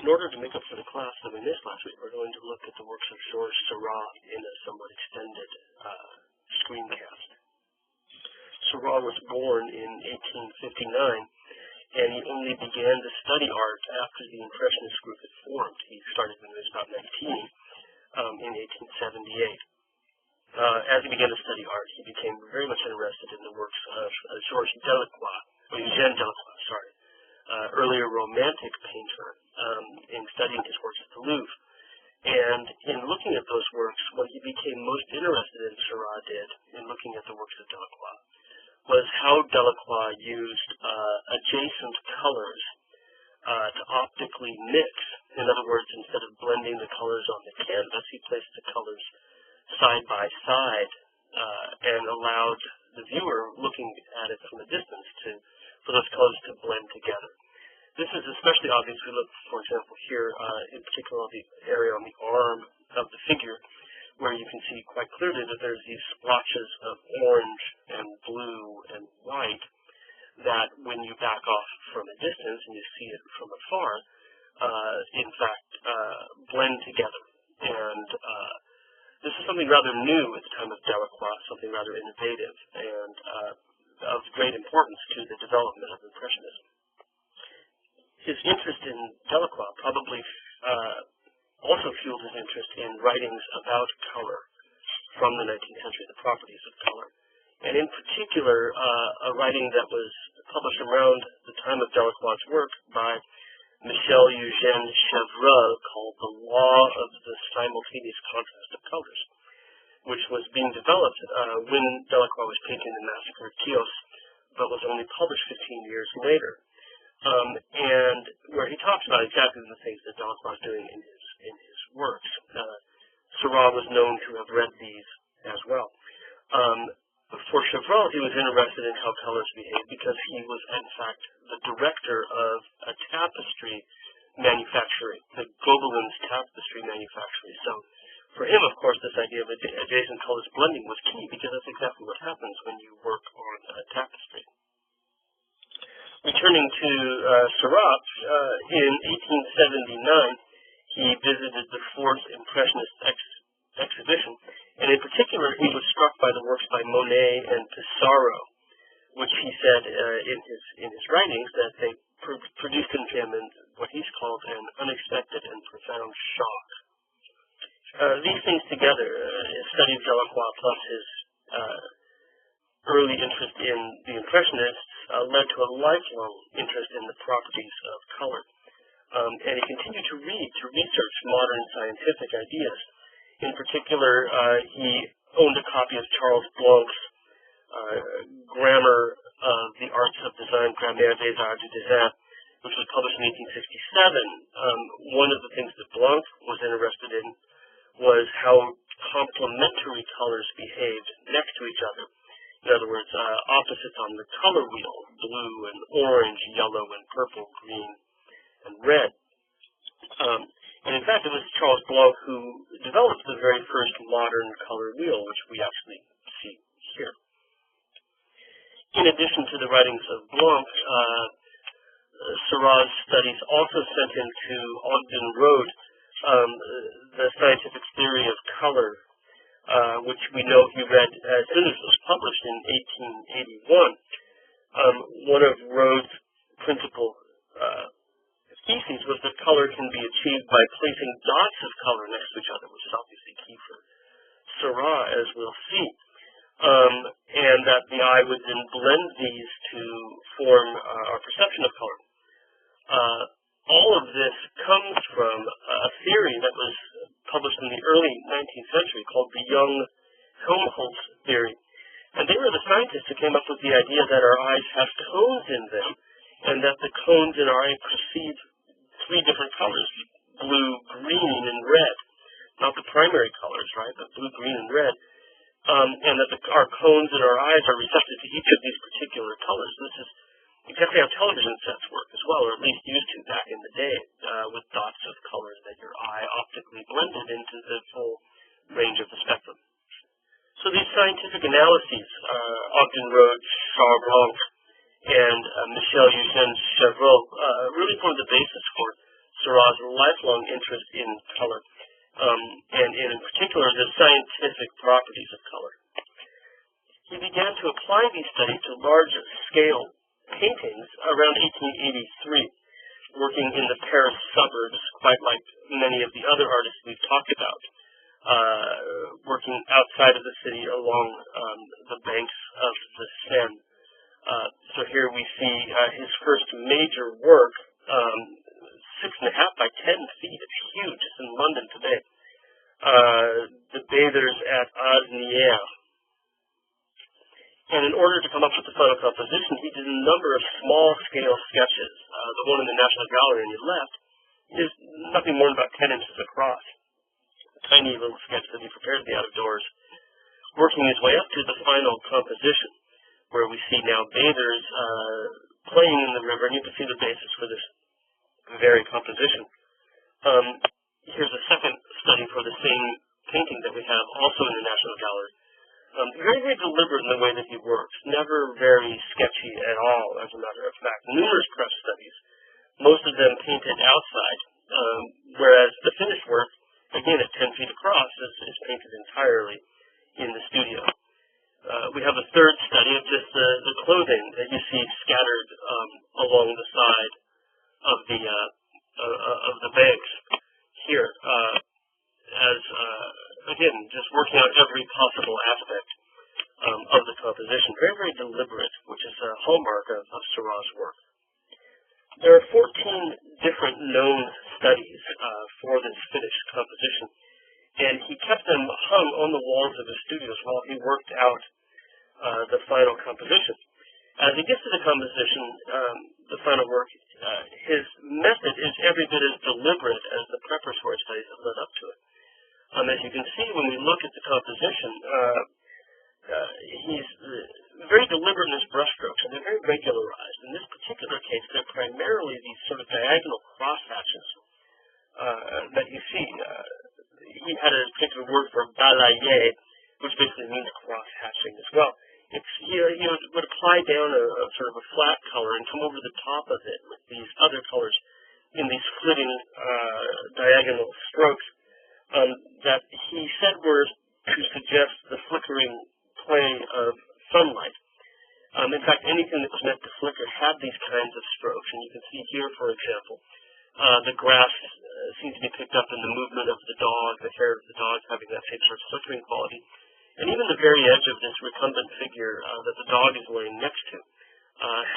In order to make up for the class that we missed last week, we're going to look at the works of Georges Seurat in a somewhat extended screencast. Seurat was born in 1859, and he only began to study art after the Impressionist group had formed. He started when he was about 19 in 1878. As he began to study art, he became very much interested in the works of Eugène Delacroix, earlier Romantic painter, in studying his works at the Louvre. And in looking at those works, what he became most interested in, Seurat did, in looking at the works of Delacroix, was how Delacroix used adjacent colors to optically mix. In other words, instead of blending the colors on the canvas, he placed the colors side by side and allowed the viewer looking at it from a distance for those colors to blend together. This is especially obvious if we look, for example, here, in particular the area on the arm of the figure, where you can see quite clearly that there's these splotches of orange and blue and white that when you back off from a distance and you see it from afar, in fact, blend together. And this is something rather new at the time of Delacroix, something rather innovative and of great importance to the development of Impressionism. His interest in Delacroix probably also fueled his interest in writings about color from the 19th century, the properties of color. And in particular, a writing that was published around the time of Delacroix's work by Michel-Eugène Chevreul, called The Law of the Simultaneous Contrast of Colors, which was being developed when Delacroix was painting the Massacre of Chios, but was only published 15 years later. And where he talks about exactly the things that Delacroix is doing in his works. Seurat was known to have read these as well. For Chevreul, he was interested in how colors behave because he was, in fact, the director of a tapestry manufacturing, the Gobelins tapestry manufactory. So for him, of course, this idea of adjacent colors blending was key because that's exactly what happens when you work on a tapestry. Returning to Seurat, in 1879, he visited the Fourth Impressionist exhibition, and in particular, he was struck by the works by Monet and Pissarro, which he said in his writings that they produced in him what he's called an unexpected and profound shock. These things together, his study of Delacroix plus his early interest in the Impressionists led to a lifelong interest in the properties of color. And he continued to research modern scientific ideas. In particular, he owned a copy of Charles Blanc's Grammar of the Arts of Design, Grammaire des Arts du Dessin, which was published in 1867. One of the things that Blanc was interested in was how complementary colors behaved next to each other. In other words, opposites on the color wheel, blue and orange, yellow and purple, green and red. And in fact, it was Charles Blanc who developed the very first modern color wheel, which we actually see here. In addition to the writings of Blanc, Seurat's studies also sent him to Ogden Road, the scientific theory of color, which we know he read as soon as it was published in 1881. One of Rhodes' principal theses was that color can be achieved by placing dots of color next to each other, which is obviously key for Seurat, as we'll see, and that the eye would then blend these to form our perception of color. All of this comes from a theory that was published in the early 19th century called the Young-Helmholtz theory. And they were the scientists who came up with the idea that our eyes have cones in them, and that the cones in our eye perceive three different colors, blue, green, and red. Not the primary colors, right, but blue, green, and red. And that our cones in our eyes are receptive to each of these particular colors. This is exactly how television sets work as well, or at least used to back in the day, with dots of colors that your eye optically blended into the full range of the spectrum. So these scientific analyses, Ogden Road, Charles Blanc, and Michel-Eugène Chevreul, really formed the basis for Seurat's lifelong interest in color, and in particular the scientific properties of color. He began to apply these studies to large-scale paintings around 1883, working in the Paris suburbs, quite like many of the other artists we've talked about, working outside of the city along the banks of the Seine. So here we see his first major work, 6.5 by 10 feet. It's huge. It's in London today. The Bathers at Asnières. And in order to come up with the final composition, he did a number of small-scale sketches. The one in the National Gallery on your left is nothing more than about 10 inches across. A tiny little sketch that he prepared at the out-of-doors, working his way up to the final composition, where we see now bathers playing in the river, and you can see the basis for this very composition. Here's a second study for the same painting that we have also in the National Gallery. Very, very deliberate in the way that he works, never very sketchy at all, as a matter of fact. Numerous press studies, most of them painted outside, whereas the finished work, again at 10 feet across, is painted entirely in the studio. We have a third study of just the clothing that you see scattered along the side of the banks here, as again, just working out every possible aspect of the composition. Very, very deliberate, which is a hallmark of Seurat's work. There are 14 different known studies for this finished composition, and he kept them hung on the walls of his studios while he worked out the final composition. As he gets to the composition, the final work, his method is every bit as deliberate as the preparatory studies that led up to it. As you can see, when we look at the composition, he's very deliberate in his brushstrokes, and they're very regularized. In this particular case, they're primarily these sort of diagonal crosshatches that you see. He had a particular word for balayer, which basically means cross-hatching as well. He would apply down a sort of a flat color and come over the top of it with these other colors in these flitting diagonal strokes that he said were to suggest the flickering play of sunlight. In fact, anything that was meant to flicker had these kinds of strokes, and you can see here, for example, the grass seems to be picked up in the movement of the dog, the hair of the dog having that same sort of flickering quality. And even the very edge of this recumbent figure that the dog is laying next to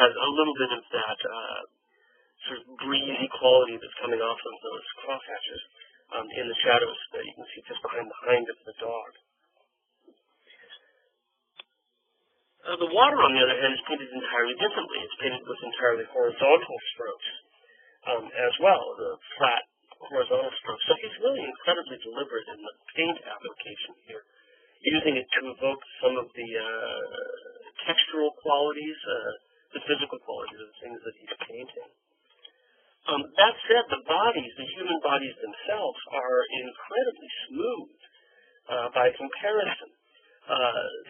has a little bit of that sort of breezy quality that's coming off of those crosshatches in the shadows that you can see just behind the hind of the dog. The water, on the other hand, is painted entirely differently. It's painted with entirely horizontal strokes as well, the flat horizontal strokes. So he's really incredibly deliberate in the paint application here, using it to evoke some of the textural qualities, the physical qualities of the things that he's painting. That said, the human bodies themselves are incredibly smooth by comparison.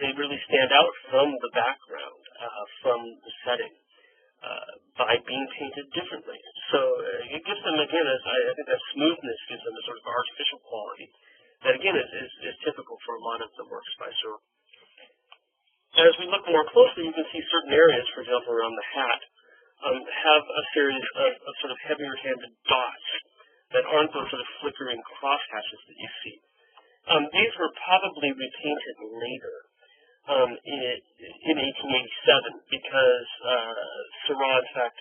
They really stand out from the background, from the setting, by being painted differently. So it gives them, again, I think that smoothness gives them a sort of artificial quality that, again, is typical for a lot of the works by Seurat. As we look more closely, you can see certain areas, for example, around the hat, have a series of sort of heavier-handed dots that aren't those sort of flickering crosshatches that you see. These were probably repainted later in 1887 because Seurat, in fact,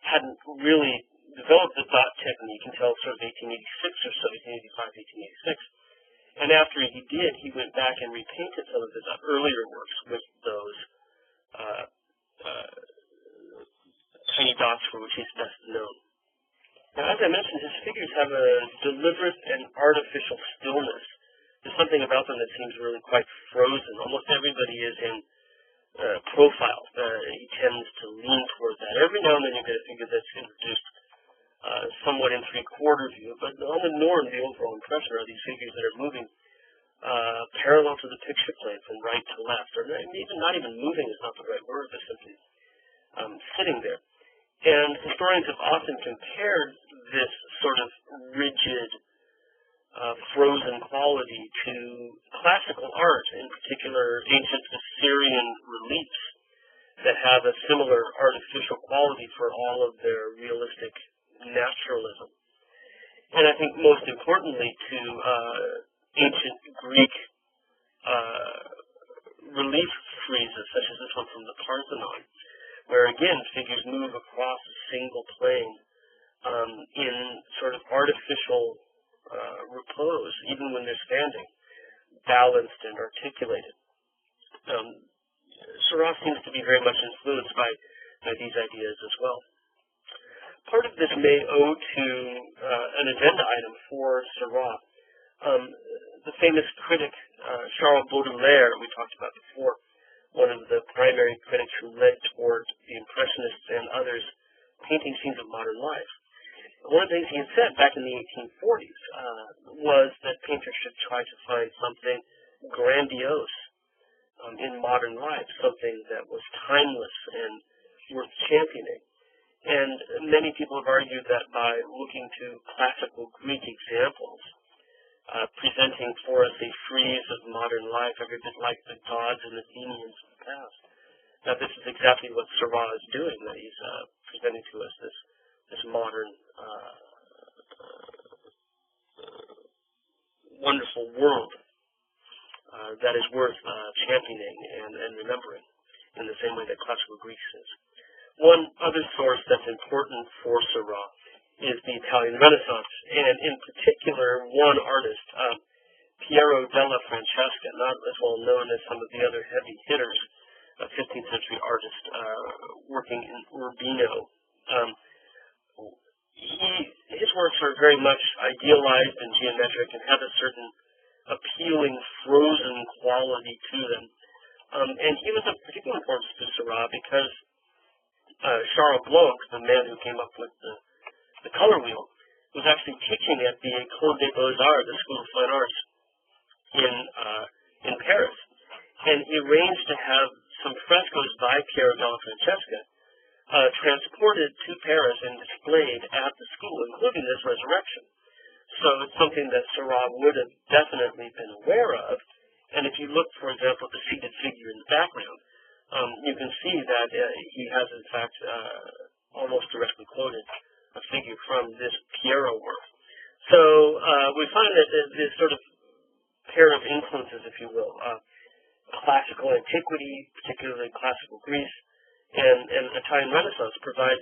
hadn't really developed the dot technique until sort of 1886 or so, 1885, 1886. And after he did, he went back and repainted some of his earlier works with those tiny dots for which he's best known. Now, as I mentioned, his figures have a deliberate and artificial stillness. There's something about them that seems really quite frozen. Almost everybody is in profile. He tends to lean toward that. Every now and then you get a figure that's introduced somewhat in three-quarter view, but on the norm, the overall impression are these figures that are moving parallel to the picture plane from right to left, or even not even moving is not the right word, but simply sitting there. And historians have often compared this sort of rigid, frozen quality to classical art, in particular ancient Assyrian reliefs that have a similar artificial quality for all of their realistic naturalism. And I think most importantly to ancient Greek relief friezes, such as this one from the Parthenon, where again figures move across a single plane in sort of artificial repose, even when they're standing, balanced and articulated. Seurat seems to be very much influenced by these ideas as well. Part of this may owe to an agenda item for Seurat. The famous critic Charles Baudelaire, we talked about before, one of the primary critics who led toward the Impressionists and others painting scenes of modern life. One of the things he had said back in the 1840s was that painters should try to find something grandiose in modern life, something that was timeless and worth championing. And many people have argued that by looking to classical Greek examples, presenting for us a frieze of modern life, every bit like the gods and Athenians of the past. Now, this is exactly what Seurat is doing, that he's presenting to us this modern, wonderful world that is worth championing and remembering in the same way that classical Greece is. One other source that's important for Seurat is the Italian Renaissance, and in particular one artist, Piero della Francesca, not as well known as some of the other heavy hitters, 15th century artist working in Urbino. His works are very much idealized and geometric and have a certain appealing, frozen quality to them. And he was of particular importance to Seurat because Charles Blanc, the man who came up with the color wheel, was actually teaching at the École des Beaux-Arts, the School of Fine Arts, in Paris. And he arranged to have some frescoes by Piero della Francesca transported to Paris and displayed at the school, including this resurrection. So it's something that Seurat would have definitely been aware of. And if you look, for example, at the seated figure in the background, you can see that he has, in fact, almost directly quoted a figure from this Piero work. So we find that this sort of pair of influences, if you will, classical antiquity, particularly classical Greece, and Italian Renaissance provides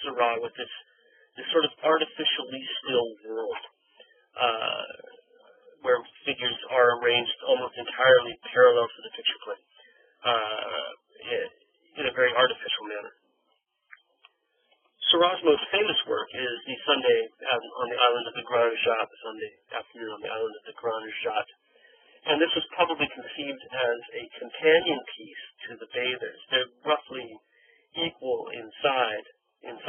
Seurat with this sort of artificially still world where figures are arranged almost entirely parallel to the picture plane in a very artificial manner. Seurat's most famous work is the Sunday on the island of the Grand Jatte, the Sunday afternoon on the island of the Grand Jatte. And this was probably conceived as a companion piece to the Bathers. They're roughly equal in size. And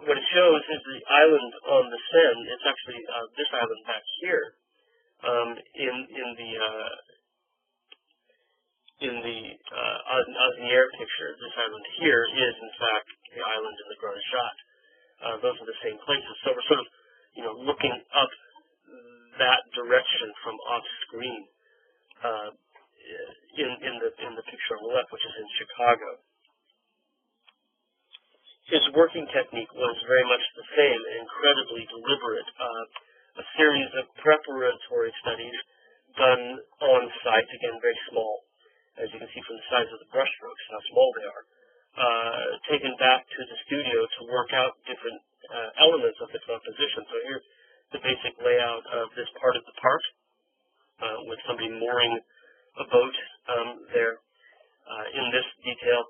what it shows is the island on the Seine. It's actually this island back here in the Asnières picture. This island here is, in fact, the island in the Grand Jatte. Those are the same places. So we're sort of, looking up that direction from off screen in the picture on the left, which is in Chicago. His working technique was very much the same, incredibly deliberate. A series of preparatory studies done on site, again very small, as you can see from the size of the brushstrokes, how small they are, taken back to the studio to work out different elements of the composition. So here's the basic layout of this part of the park, with somebody mooring a boat there. In this detail,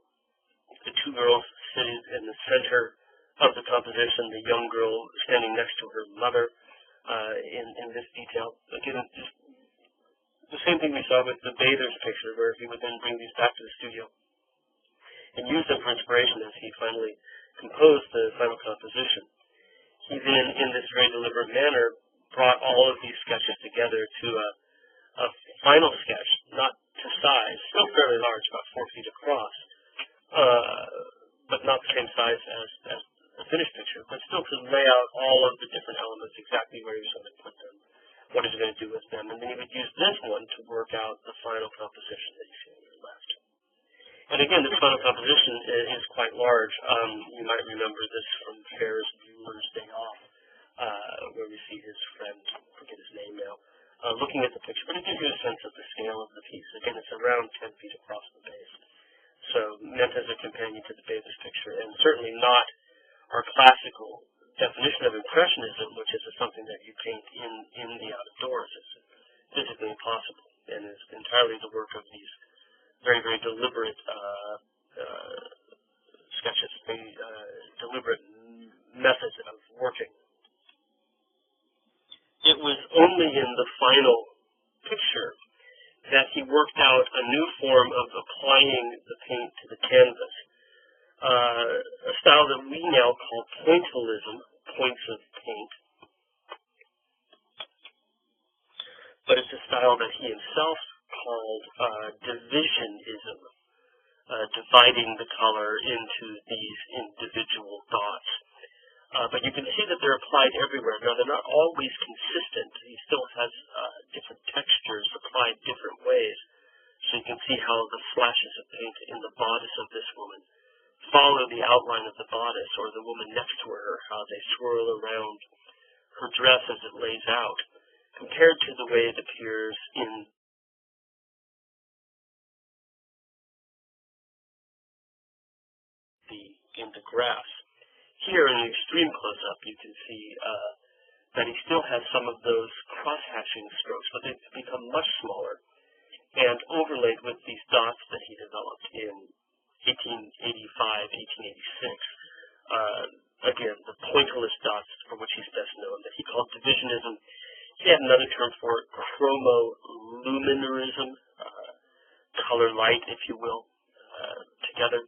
the two girls sitting in the center of the composition, the young girl standing next to her mother in this detail. Again, just the same thing we saw with the Bathers picture, where he would then bring these back to the studio and use them for inspiration as he finally composed the final composition. He then, in this very deliberate manner, brought all of these sketches together to a final sketch, not to size, still fairly large, about 4 feet across, but not the same size as the finished picture, but still to lay out all of the different elements, exactly where he's going to put them, what he's going to do with them, and then he would use this one to work out the final composition that you see on your left. And again, this final composition is quite large. You might remember this from Ferris Bueller's Day Off, where we see his friend, I forget his name now, looking at the picture, but it gives you a sense of the scale of the piece. Again, it's around 10 feet across the base. So meant as a companion to the Davis picture, and certainly not our classical definition of Impressionism, which is something that you paint in the outdoors. It's physically impossible, and is entirely the work of these very, very deliberate sketches, very deliberate methods of working. It was only in the final picture that he worked out a new form of applying the paint to the canvas, a style that we now call pointillism, points of paint. But it's a style that he himself called divisionism, dividing the color into these individual dots. But you can see that they're applied everywhere. Now, they're not always consistent. He still has different textures applied different ways. So you can see how the flashes of paint in the bodice of this woman follow the outline of the bodice, or the woman next to her, how they swirl around her dress as it lays out, compared to the way it appears in the grass. Here in the extreme close-up, you can see that he still has some of those cross-hatching strokes, but they've become much smaller and overlaid with these dots that he developed in 1885, 1886. Again, the pointillist dots for which he's best known, that he called divisionism. He had another term for it, chromoluminarism, color light, if you will, together.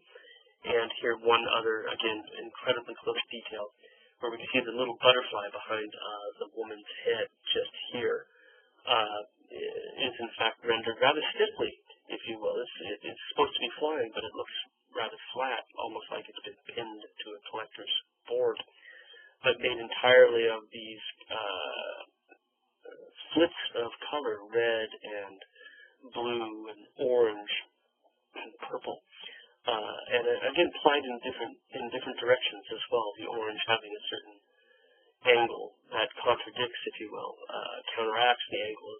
And here one other, again, incredibly close detail, where we can see the little butterfly behind the woman's head just here is in fact rendered rather stiffly, if you will. It's supposed to be flying, but it looks rather flat, almost like it's been pinned to a collector's board, but made entirely of these flits of color, red and blue and orange and purple. And again, applied in different directions as well. The orange having a certain angle that contradicts, if you will, counteracts the angle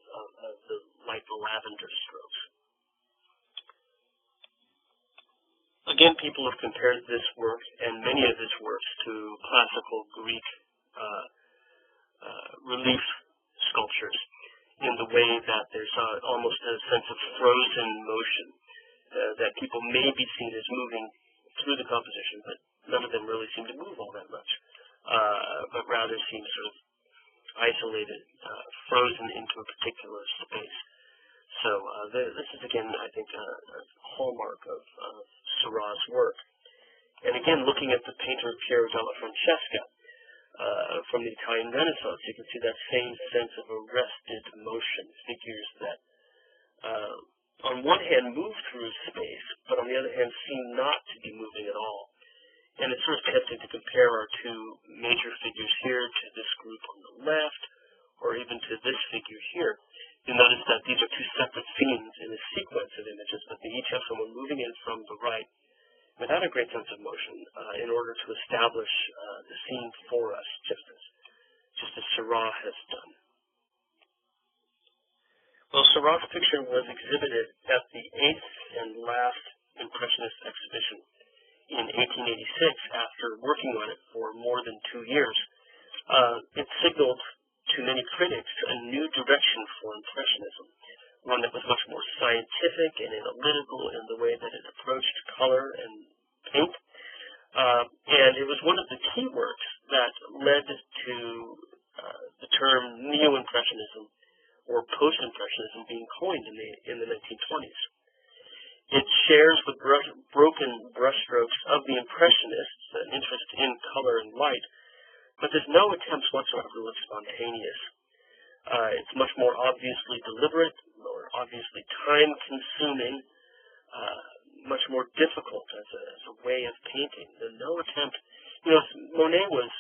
of the light lavender strokes. Again, people have compared this work and many of his works to classical Greek relief sculptures, in the way that there's almost a sense of frozen motion. That people may be seen as moving through the composition, but none of them really seem to move all that much, but rather seem sort of isolated, frozen into a particular space. So this is, again, I think, a hallmark of Seurat's work. And again, looking at the painter Piero della Francesca from the Italian Renaissance, you can see that same sense of arrested motion, figures that on one hand move through space, but on the other hand seem not to be moving at all. And it's sort of tempting to compare our two major figures here to this group on the left, or even to this figure here. You'll notice that these are two separate scenes in a sequence of images, but they each have someone moving in from the right without a great sense of motion in order to establish the scene for us, just as Seurat has done. Well, Seurat's picture was exhibited at the 8th and last Impressionist exhibition in 1886 after working on it for more than 2 years. It signaled to many critics a new direction for Impressionism, one that was much more scientific and analytical in the way that it approached color and paint. And it was one of the key works that led to the term Neo-Impressionism, or post-impressionism, being coined in the 1920s. It shares the broken brushstrokes of the Impressionists, an interest in color and light, but there's no attempts whatsoever to look spontaneous. It's much more obviously deliberate, more obviously time-consuming, much more difficult as a way of painting. There's no attempt Monet was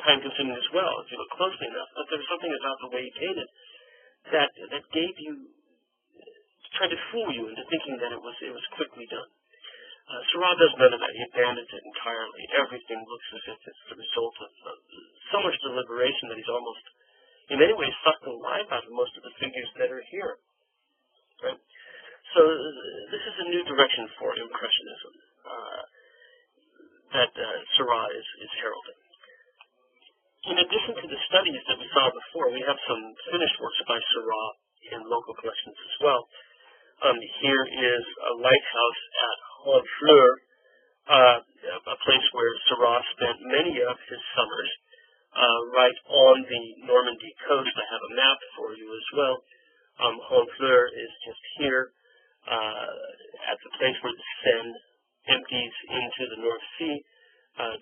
time-consuming as well, if you look closely enough, but there was something about the way he painted that gave you, tried to fool you into thinking that it was quickly done. Seurat does none of that. He abandons it entirely. Everything looks as if it's the result of so much deliberation that he's almost, in many ways, sucked the life out of most of the figures that are here. Right? So this is a new direction for Impressionism that Seurat is heralding. In addition to the studies that we saw before, we have some finished works by Seurat in local collections as well. Here is a lighthouse at Honfleur, a place where Seurat spent many of his summers, right on the Normandy coast. I have a map for you as well. Honfleur is just here, at the place where the Seine empties into the North Sea,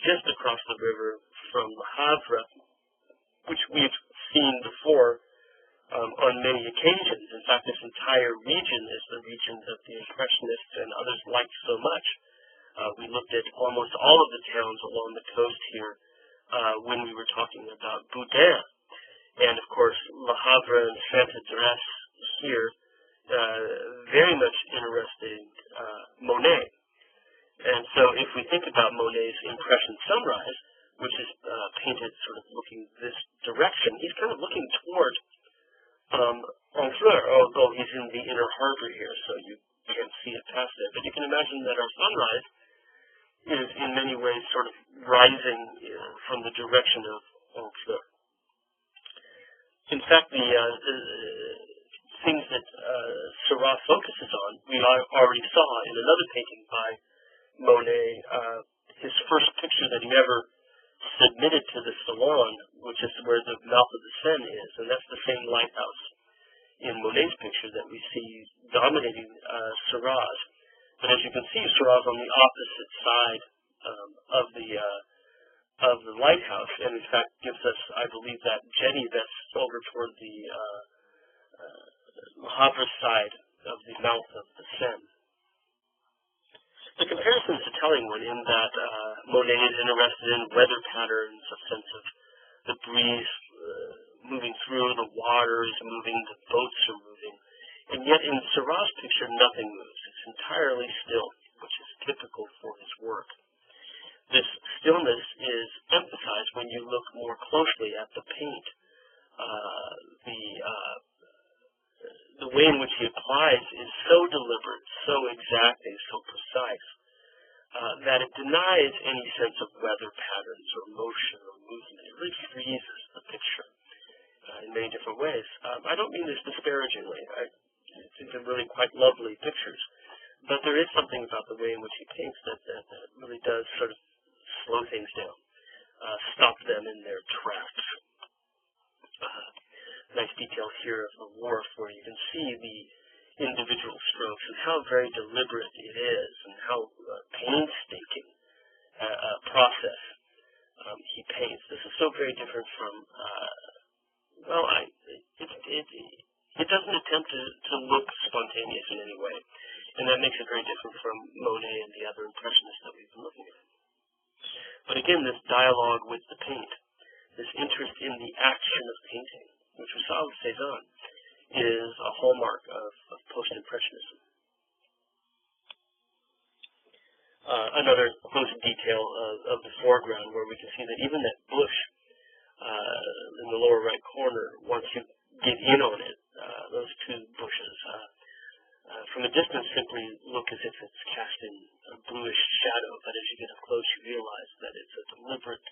just across the river from Le Havre, which we've seen before on many occasions. In fact, this entire region is the region that the Impressionists and others liked so much. We looked at almost all of the towns along the coast here when we were talking about Boudin. And, of course, Le Havre and Saint-Adresse here very much interested Monet. And so if we think about Monet's Impression Sunrise, which is painted sort of looking this direction, he's kind of looking toward Honfleur, although he's in the inner harbor here, so you can't see it past it. But you can imagine that our sunrise is in many ways sort of rising from the direction of Honfleur. In fact, the things that Seurat focuses on, we already saw in another painting by Monet, his first picture that he ever submitted to the Salon, which is where the mouth of the Seine is, and that's the same lighthouse in Monet's picture that we see dominating Seurat's. But as you can see, Seurat's on the opposite side of the lighthouse, and in fact gives us, I believe, that jetty that's over toward the Le Havre side of the mouth of the Seine. The comparison is a telling one in that Monet is interested in weather patterns, a sense of the breeze moving through, the water is moving, the boats are moving. And yet in Seurat's picture, nothing moves. It's entirely still, which is typical for his work. This stillness is emphasized when you look more closely at the paint. The way in which he applies is so deliberate, so exacting, so precise, that it denies any sense of weather patterns or motion or movement. It really freezes the picture in many different ways. I don't mean this disparagingly. I think they're really quite lovely pictures. But there is something about the way in which he paints that really does sort of slow things down, stop them in their tracks. Nice detail here of the wharf where you can see the individual strokes and how very deliberate it is and how painstaking a process he paints. This is so very different from, it doesn't attempt to look spontaneous in any way, and that makes it very different from Monet and the other Impressionists that we've been looking at. But again, this dialogue with the paint, this interest in the action of painting, which we saw with Cézanne, is a hallmark of post-Impressionism. Another close detail of the foreground where we can see that even that bush in the lower right corner, once you get in on it, those two bushes, from a distance simply look as if it's casting a bluish shadow, but as you get up close you realize that it's a deliberate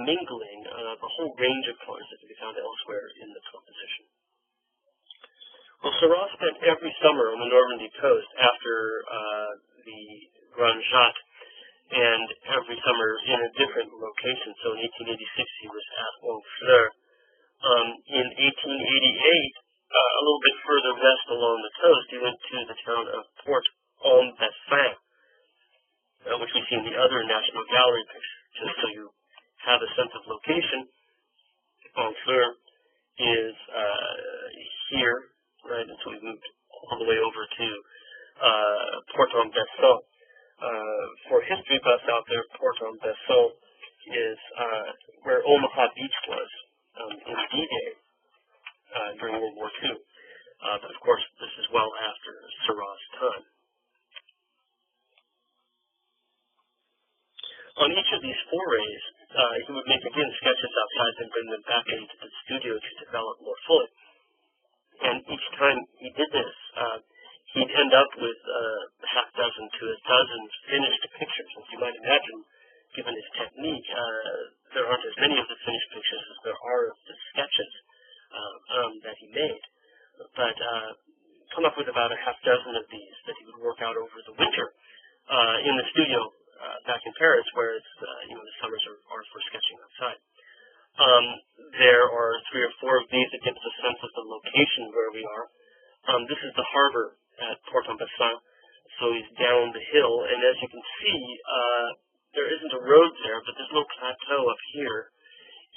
mingling of a whole range of colors that can be found elsewhere in the composition. Well, Seurat spent every summer on the Normandy coast after the Grand Jatte, and every summer in a different location. So in 1886 he was at Honfleur. In 1888, a little bit further west along the coast, he went to the town of Port-en-Bessin, which we see in the other National Gallery picture, just so you have a sense of location. Honfleur is here, right, and so we moved all the way over to Port-en-Bessin. For history buffs out there, where Omaha Beach was in D-Day during World War II. But of course, this is well after Seurat's time. On each of these forays, he would make, again, sketches outside and bring them back into the studio to develop more fully. And each time he did this, he'd end up with half dozen to a dozen finished pictures. As you might imagine, given his technique, there aren't as many of the finished pictures as there are of the sketches that he made. But come up with about a half dozen of these that he would work out over the winter in the studio back in Paris, where it's, the summers are for sketching outside. There are 3 or 4 of these that give us a sense of the location where we are. This is the harbor at Port-en-Bessin, so he's down the hill, and as you can see, there isn't a road there, but this little plateau up here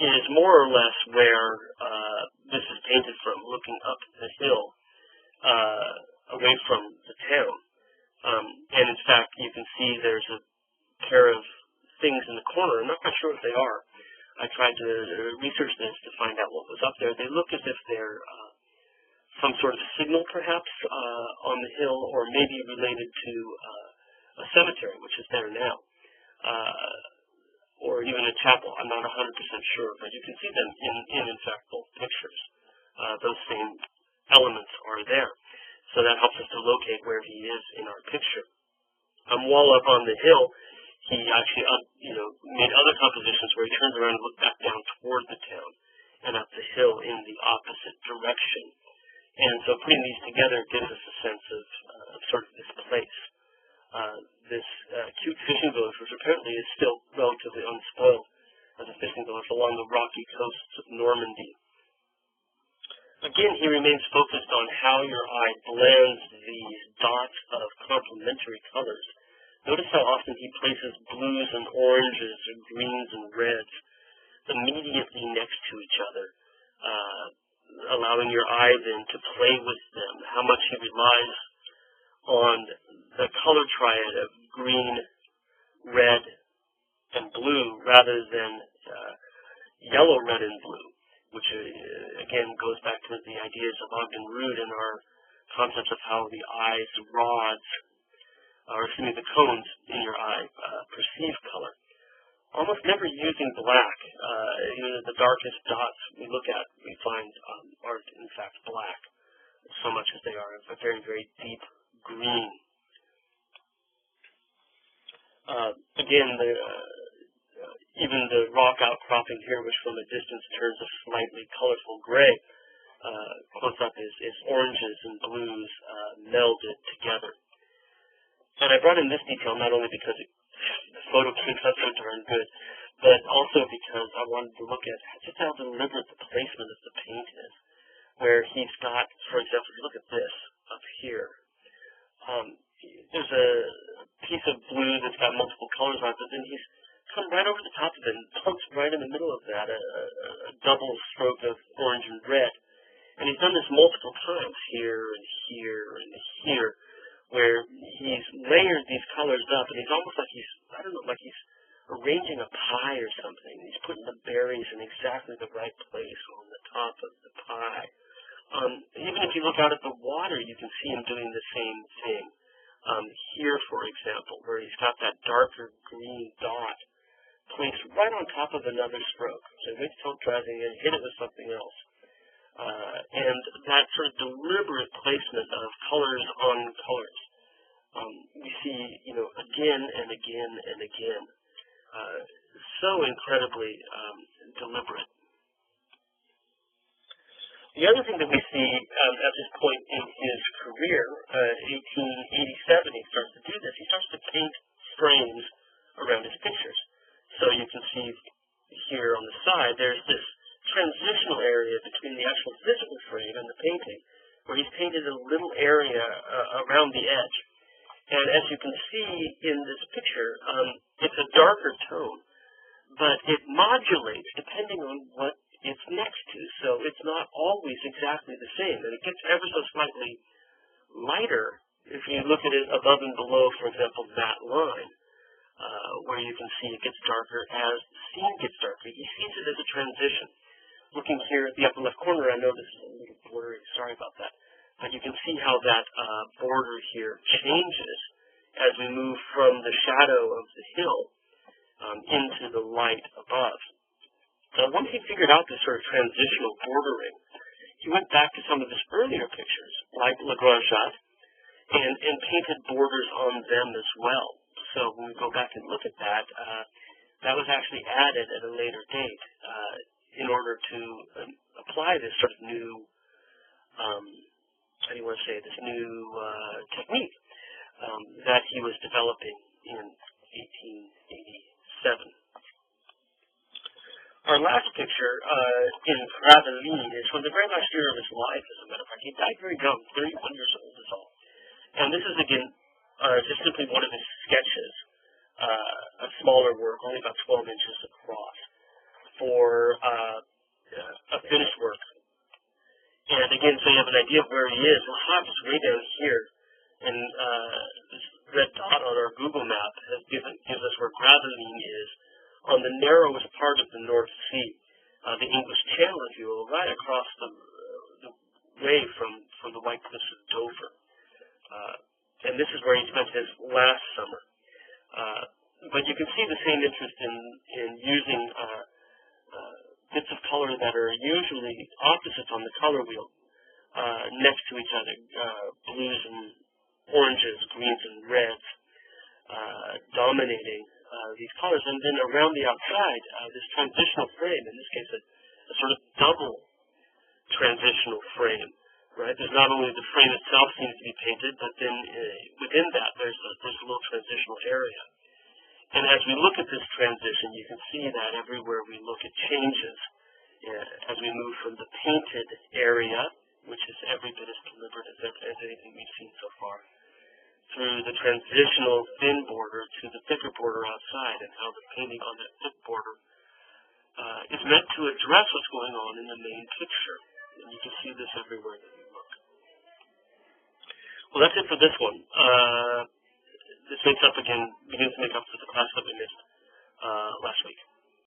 is more or less where this is painted from, looking up the hill, away from the town. And in fact, you can see there's a pair of things in the corner. I'm not quite sure what they are. I tried to research this to find out what was up there. They look as if they're some sort of signal, perhaps, on the hill, or maybe related to a cemetery, which is there now, or even a chapel. I'm not 100% sure, but you can see them in fact, both pictures. Those same elements are there. So that helps us to locate where he is in our picture. While up on the hill, he actually, made other compositions where he turns around and looks back down toward the town and up the hill in the opposite direction. And so putting these together gives us a sense of sort of this place. This cute fishing village, which apparently is still relatively unspoiled as a fishing village along the rocky coasts of Normandy. Again, he remains focused on how your eye blends these dots of complementary colors. Notice how often he places blues and oranges and greens and reds immediately next to each other, allowing your eye then to play with them, how much he relies on the color triad of green, red, and blue rather than yellow, red, and blue, which again goes back to the ideas of Ogden Rood and our concepts of how the eye's rods, or the cones in your eye perceive color. Almost never using black. Even the darkest dots we look at, we find aren't in fact black, so much as they are a very, very deep green. Again, even the rock outcropping here, which from a distance turns a slightly colorful gray, close up is oranges and blues melded together. And I brought in this detail not only because the photo came out so darn good, but also because I wanted to look at just how deliberate the placement of the paint is. Where he's got, for example, if you look at this up here, there's a piece of blue that's got multiple colors on it, but then he's come right over the top of it and plunks right in the middle of that a double stroke of orange and red. And he's done this multiple times, here and here and here, where he's layered these colors up, and he's almost like like he's arranging a pie or something. He's putting the berries in exactly the right place on the top of the pie. Even if you look out at the water, you can see him doing the same thing. Here, for example, where he's got that darker green dot placed right on top of another stroke. So he waits till it dries and hit it with something else. And that sort of deliberate placement of colors on colors, we see, again and again and again, so incredibly deliberate. The other thing that we see at this point in his career, 1887, he starts to do this. He starts to paint frames around his pictures. So you can see here on the side, there's this transitional area between the actual physical frame and the painting, where he's painted a little area around the edge. And as you can see in this picture, it's a darker tone, but it modulates depending on what it's next to. So it's not always exactly the same, and it gets ever so slightly lighter if you look at it above and below, for example, that line. where you can see it gets darker as the scene gets darker. He sees it as a transition. Looking here at the upper left corner, I know this is a little blurry, sorry about that, but you can see how that border here changes as we move from the shadow of the hill into the light above. Once he figured out this sort of transitional bordering, he went back to some of his earlier pictures, like Le Grand Jatte, and painted borders on them as well. So when we go back and look at that, that was actually added at a later date in order to apply this sort of new, how do you want to say, this new technique that he was developing in 1887. Our last picture in Gravelines is from the very last year of his life, as a matter of fact. He died very young, 31 years old is all. And this is, again, just simply one of his sketches, a smaller work, only about 12 inches across, for a finished work. And again, so you have an idea of where he is. Well, Hobbs is way down here, and this red dot on our Google map gives us where Gravelines is, on the narrowest part of the North Sea, the English Channel, if you will, right across the way from the White Cliffs of Dover. And this is where he spent his last summer. But you can see the same interest in using bits of color that are usually opposites on the color wheel next to each other, blues and oranges, greens and reds, dominating these colors, and then around the outside, this transitional frame, in this case a sort of double transitional frame, right? There's not only the frame itself seems to be painted, but then within that there's a little transitional area. And as we look at this transition, you can see that everywhere we look it changes as we move from the painted area, which is every bit as deliberate as anything we've seen so far, through the transitional thin border to the thicker border outside, and how the painting on that thick border is meant to address what's going on in the main picture. And you can see this everywhere that you look. Well, that's it for this one. This begins to make up for the class that we missed last week.